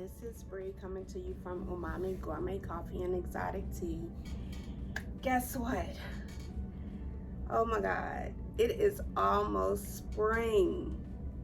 this is Bree coming to you from Umami Gourmet Coffee and Exotic Tea. Guess what? Oh my God, it is almost spring.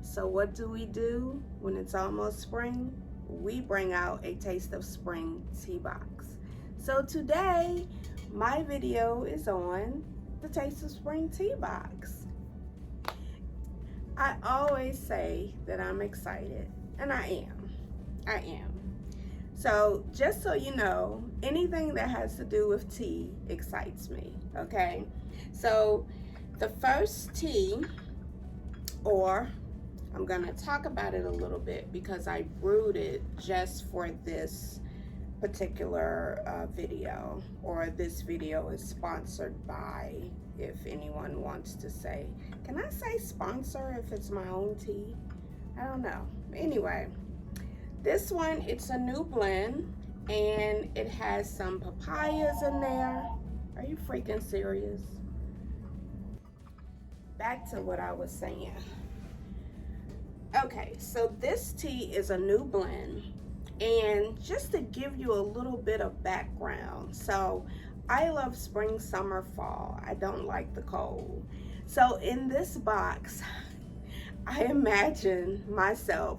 So what do we do when it's almost spring? We bring out a taste of spring tea box. So today, my video is on the taste of spring tea box. I always say that I'm excited, and I am. So just so you know, anything that has to do with tea excites me, okay? So the first tea, or I'm gonna talk about it a little bit because I brewed it just for this particular video, or this video is sponsored by, if anyone wants to say. Can I say sponsor if it's my own tea? I don't know. Anyway, this one, it's a new blend and it has some papayas in there. Are you freaking serious? Back to what I was saying. Okay, so this tea is a new blend, and just to give you a little bit of background, so I love spring, summer, fall. I don't like the cold. So in this box, I imagine myself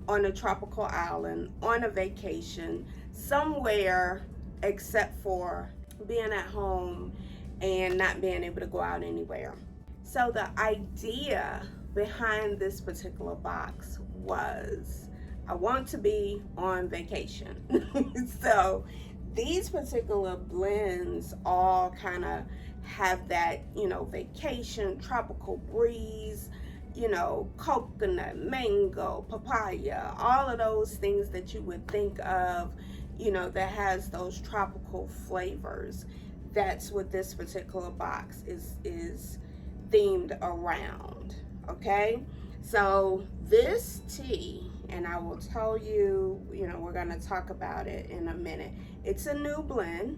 on a tropical island, on a vacation, somewhere except for being at home and not being able to go out anywhere. So the idea behind this particular box was, I want to be on vacation. So these particular blends all kind of have that, you know, vacation, tropical breeze, you know, coconut, mango, papaya, all of those things that you would think of, you know, that has those tropical flavors. That's what this particular box is themed around, okay? So this tea, and I will tell you, you know, we're gonna talk about it in a minute. It's a new blend.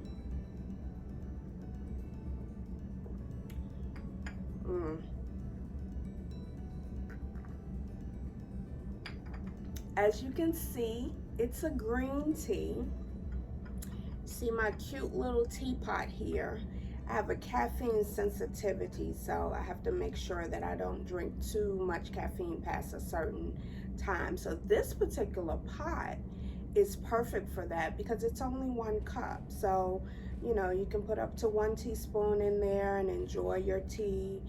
As you can see, it's a green tea. See my cute little teapot here. I have a caffeine sensitivity, so I have to make sure that I don't drink too much caffeine past a certain time. So this particular pot is perfect for that because it's only 1 cup. So, you know, you can put up to 1 teaspoon in there and enjoy your tea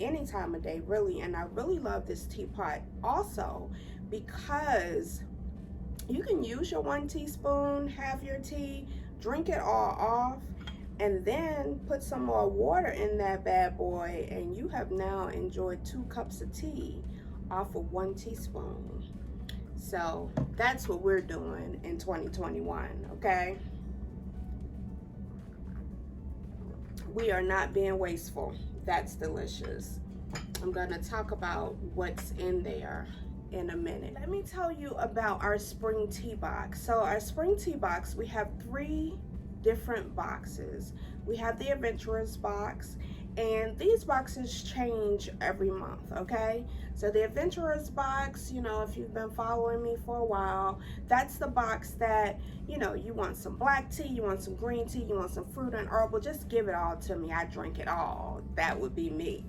any time of day, really. And I really love this teapot also because you can use your 1 teaspoon, have your tea, drink it all off, and then put some more water in that bad boy, and you have now enjoyed 2 cups of tea off of 1 teaspoon. So that's what we're doing in 2021, okay? We are not being wasteful. That's delicious. I'm gonna talk about what's in there in a minute. Let me tell you about our spring tea box. So our spring tea box, we have 3 different boxes. We have the adventurous box, and these boxes change every month, okay? So the adventurous box, you know, if you've been following me for a while, that's the box that, you know, you want some black tea, you want some green tea, you want some fruit and herbal, just give it all to me. I drink it all. That would be me.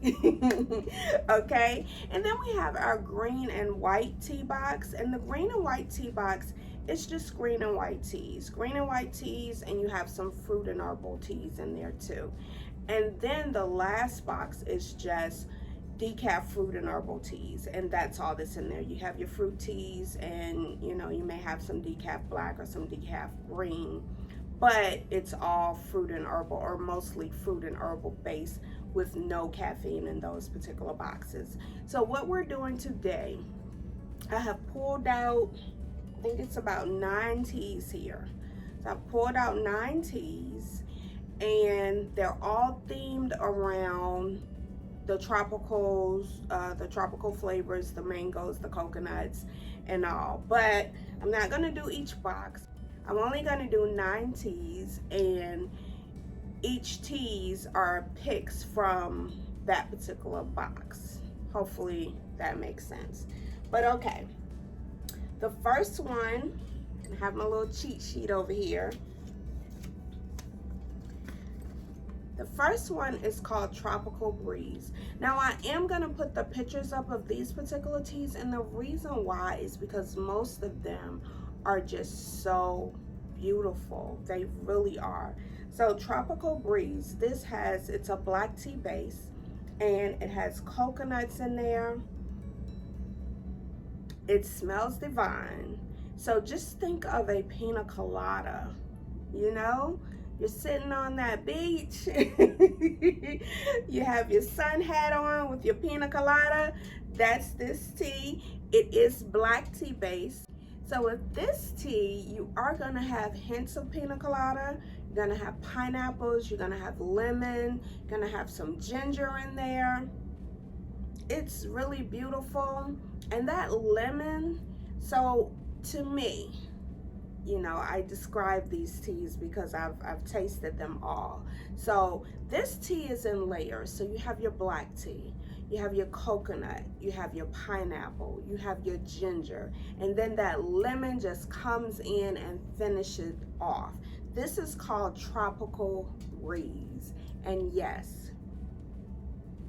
Okay? And then we have our green and white tea box, and the green and white tea box, it's just green and white teas. Green and white teas, and you have some fruit and herbal teas in there too. And then the last box is just decaf fruit and herbal teas, and that's all that's in there. You have your fruit teas, and you know, you may have some decaf black or some decaf green, but it's all fruit and herbal, or mostly fruit and herbal based, with no caffeine in those particular boxes. So what we're doing today, I have pulled out, I think it's about 9 teas here. So I've pulled out 9 teas, and they're all themed around the tropical flavors, the mangoes, the coconuts, and all. But I'm not gonna do each box. I'm only gonna do 9 teas, and each teas are picks from that particular box. Hopefully that makes sense. But okay, the first one I have my little cheat sheet over here. The first one is called Tropical Breeze. Now I am going to put the pictures up of these particular teas, and the reason why is because most of them are just so beautiful. They really are. So Tropical Breeze, it's a black tea base, and it has coconuts in there. It smells divine. So just think of a pina colada, you know? You're sitting on that beach. You have your sun hat on with your pina colada. That's this tea. It is black tea base. So with this tea, you are going to have hints of pina colada. You're going to have pineapples. You're going to have lemon. You're going to have some ginger in there. It's really beautiful. And that lemon, so to me, you know, I describe these teas because I've tasted them all. So this tea is in layers. So you have your black tea, you have your coconut, you have your pineapple, you have your ginger, and then that lemon just comes in and finishes off. This is called Tropical Breeze. And yes,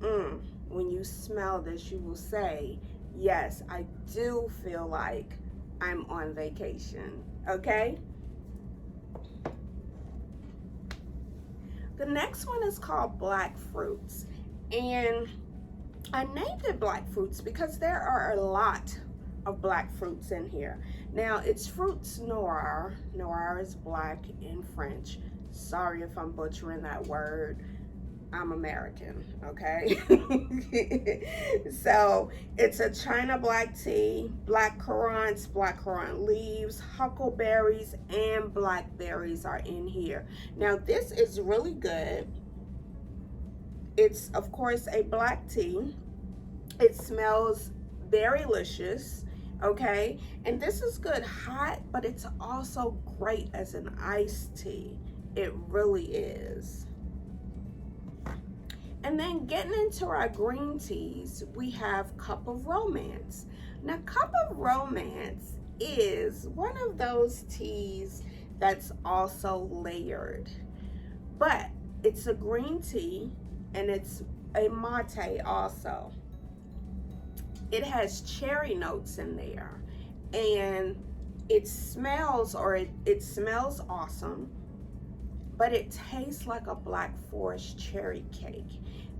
when you smell this, you will say, yes, I do feel like I'm on vacation. Okay? The next one is called Black Fruits. And I named it Black Fruits because there are a lot of black fruits in here. Now, it's fruits Noir. Noir is black in French. Sorry if I'm butchering that word. I'm American, okay? So it's a China black tea, black currants, black currant leaves, huckleberries, and blackberries are in here. Now this is really good. It's of course a black tea. It smells very delicious, okay? And this is good hot, but it's also great as an iced tea. It really is. And then getting into our green teas, we have Cup of Romance. Now, Cup of Romance is one of those teas that's also layered. But it's a green tea and it's a mate also. It has cherry notes in there. And it smells awesome, but it tastes like a Black Forest cherry cake.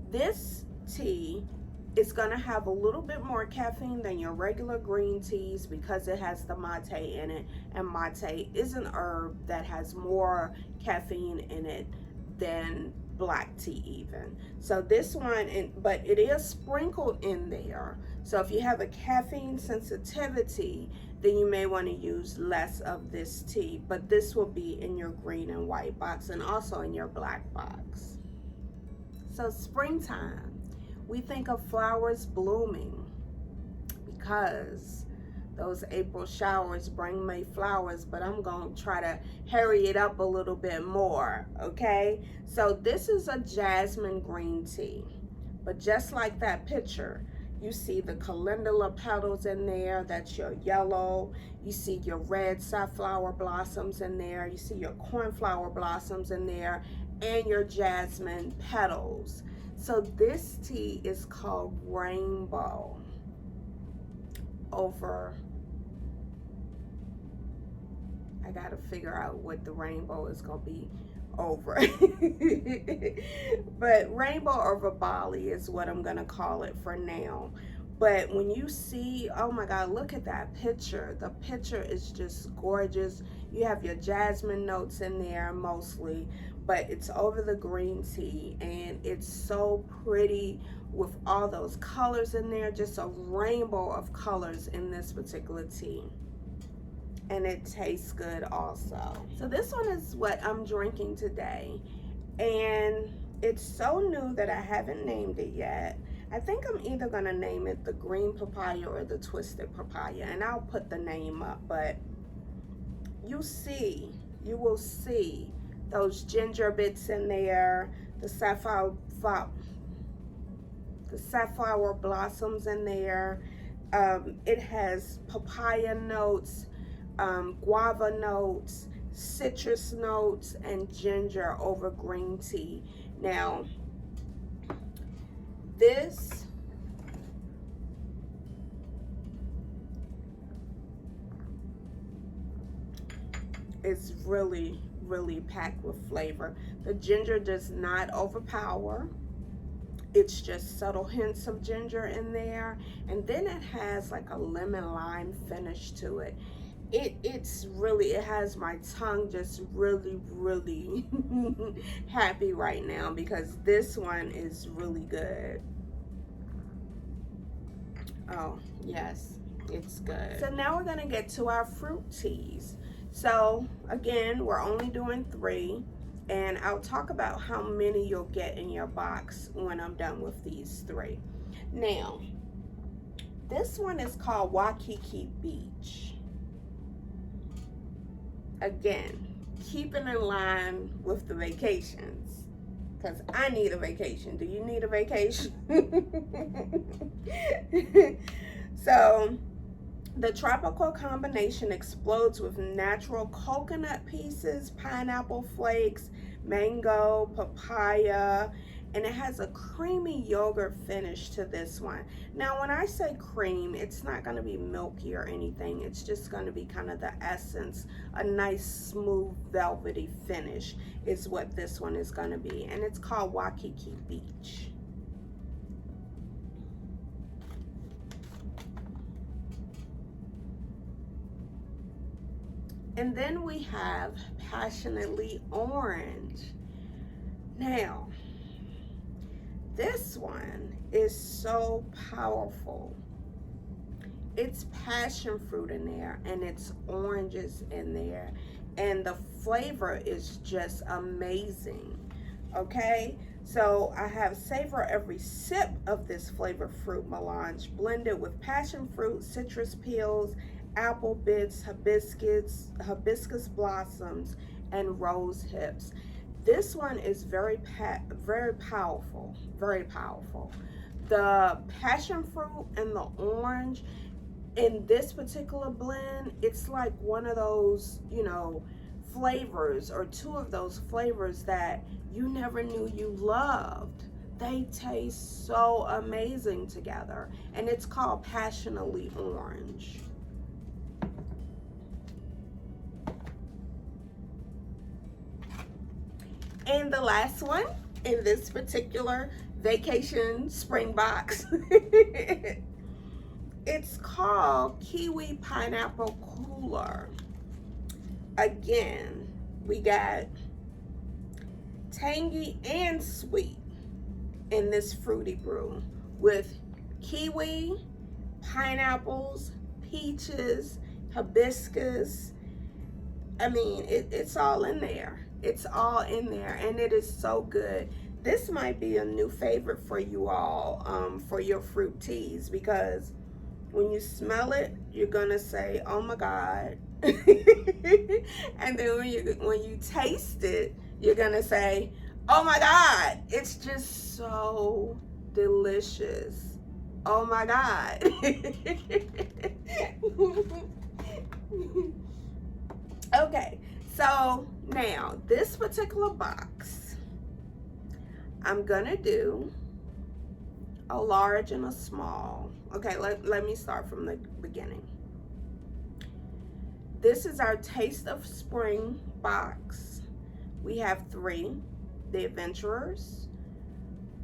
This tea is gonna have a little bit more caffeine than your regular green teas because it has the mate in it, and mate is an herb that has more caffeine in it than black tea even. So this one, but it is sprinkled in there. So if you have a caffeine sensitivity, then you may want to use less of this tea, but this will be in your green and white box and also in your black box. So springtime, we think of flowers blooming because those April showers bring May flowers, but I'm going to try to hurry it up a little bit more, okay? So this is a jasmine green tea, but just like that picture, you see the calendula petals in there, that's your yellow. You see your red safflower blossoms in there. You see your cornflower blossoms in there and your jasmine petals. So this tea is called Rainbow over, I gotta figure out what the rainbow is gonna be over. But Rainbow over Bali is what I'm gonna call it for now. But when you see, oh my God, look at that picture. The picture is just gorgeous. You have your jasmine notes in there mostly, but it's over the green tea, and it's so pretty with all those colors in there, just a rainbow of colors in this particular tea. And it tastes good also. So this one is what I'm drinking today, and it's so new that I haven't named it yet. I think I'm either gonna name it the green papaya or the twisted papaya, and I'll put the name up. But you will see those ginger bits in there, the safflower blossoms in there. It has papaya notes, guava notes, citrus notes, and ginger over green tea. Now, this is really, really packed with flavor. The ginger does not overpower. It's just subtle hints of ginger in there, and then it has like a lemon lime finish to it. It's really, it has my tongue just really, really happy right now because this one is really good. Oh yes, it's good. So now we're gonna get to our fruit teas. So again, we're only doing 3, and I'll talk about how many you'll get in your box when I'm done with these 3. Now, this one is called Waikiki Beach. Again, keeping in line with the vacations, because I need a vacation. Do you need a vacation? So, the tropical combination explodes with natural coconut pieces, pineapple flakes, mango, papaya, and it has a creamy yogurt finish to this one. Now, when I say cream, it's not going to be milky or anything. It's just going to be kind of the essence. A nice, smooth, velvety finish is what this one is going to be. And it's called Waikiki Beach. And then we have Passionately Orange. Now, this one is so powerful. It's passion fruit in there, and it's oranges in there, and the flavor is just amazing. Okay, so I have savor every sip of this flavored fruit melange blended with passion fruit, citrus peels, apple bits, hibiscus blossoms, and rose hips. This one is very powerful, very powerful. The passion fruit and the orange in this particular blend, it's like one of those, you know, flavors, or 2 of those flavors that you never knew you loved. They taste so amazing together, and it's called Passionately Orange. And the last one in this particular vacation spring box, it's called Kiwi Pineapple Cooler. Again, we got tangy and sweet in this fruity brew with kiwi, pineapples, peaches, hibiscus. I mean, it's all in there. It's all in there, and it is so good. This might be a new favorite for you all, for your fruit teas, because when you smell it, you're gonna say, "Oh my God!" And then when you taste it, you're gonna say, "Oh my God!" It's just so delicious. Oh my God! Okay. So now this particular box, I'm gonna do a large and a small. Okay, let me start from the beginning. This is our Taste of Spring box. We have 3, the Adventurers,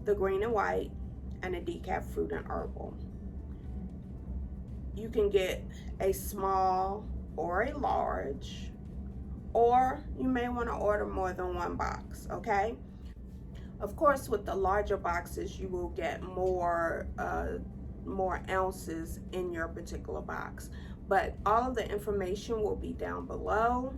the Green and White, and a Decaf Fruit and Herbal. You can get a small or a large, or you may want to order more than 1 box, okay? Of course, with the larger boxes, you will get more ounces in your particular box. But all of the information will be down below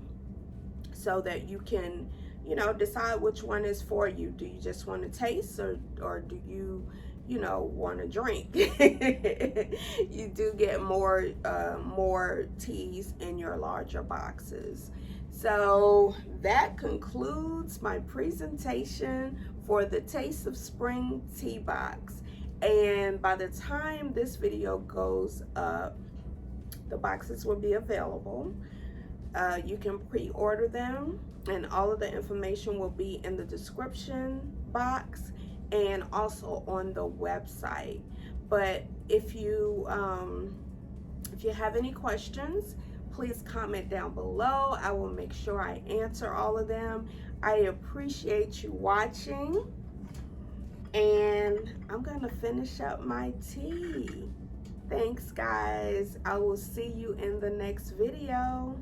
so that you can, you know, decide which one is for you. Do you just want to taste, or do you, you know, want to drink? You do get more teas in your larger boxes. So that concludes my presentation for the Taste of Spring tea box. And by the time this video goes up, the boxes will be available. You can pre-order them, and all of the information will be in the description box and also on the website. But if you have any questions, please comment down below. I will make sure I answer all of them. I appreciate you watching, and I'm gonna finish up my tea. Thanks, guys. I will see you in the next video.